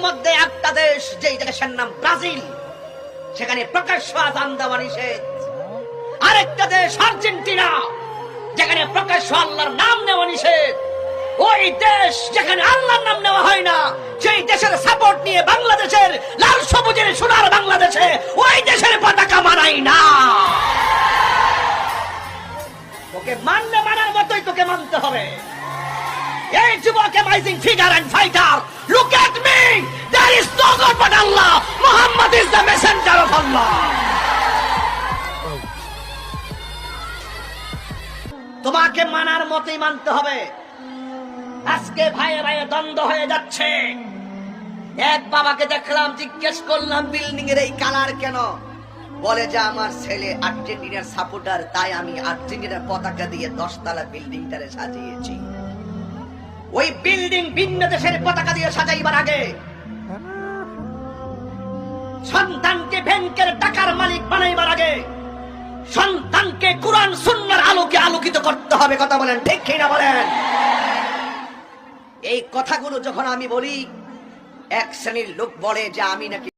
মধ্যে একটা দেশ, যেই দেশের নাম ব্রাজিল, সেখানে প্রকাশ্য আযান দেওয়া নিষেধ। আরেকটা দেশ আর্জেন্টিনা, যেখানে প্রকাশ্য আল্লাহর নাম নেওয়া নিষেধ। ওই দেশ যেখানে আল্লাহর নাম নেওয়া হয় না, সেই দেশের সাপোর্ট নিয়ে বাংলাদেশের লাল সবুজের সোনার বাংলাদেশে ওই দেশের পতাকা মানাই না। তোকে মানলে মানার মতোই তোকে মানতে হবে। এই যুবক amazing figure and fighter, look at me, there is no god but Allah, Muhammad is the messenger of Allah. তোমাকে মানার মতোই মানতে হবে। আজকে ভাইয়ে ভাইয়ে দ্বন্দ্ব হয়ে যাচ্ছে। এক বাবাকে দেখলাম, জিজ্ঞেস করলাম বিল্ডিং এর এই কালার কেন? বলে যে আমার ছেলে আর্জেন্টিনার সাপোর্টার, তাই আমি আর্জেন্টিনার পতাকা দিয়ে 10 তলা বিল্ডিংটারে সাজিয়েছি। ওই বিল্ডিং ভিন্ন দেশের পতাকা দিয়ে সাজাইবার আগে সন্তানকে ব্যাংকের টাকার মালিক বানাইবার আগে সন্তানকে কুরআন সুন্নাহর আলোকে আলোকিত করতে হবে। কথা বলেন ঠিক কিনা বলেন? এই কথাগুলো যখন আমি বলি, এক শ্রেণীর লোক বলে যে আমি নাকি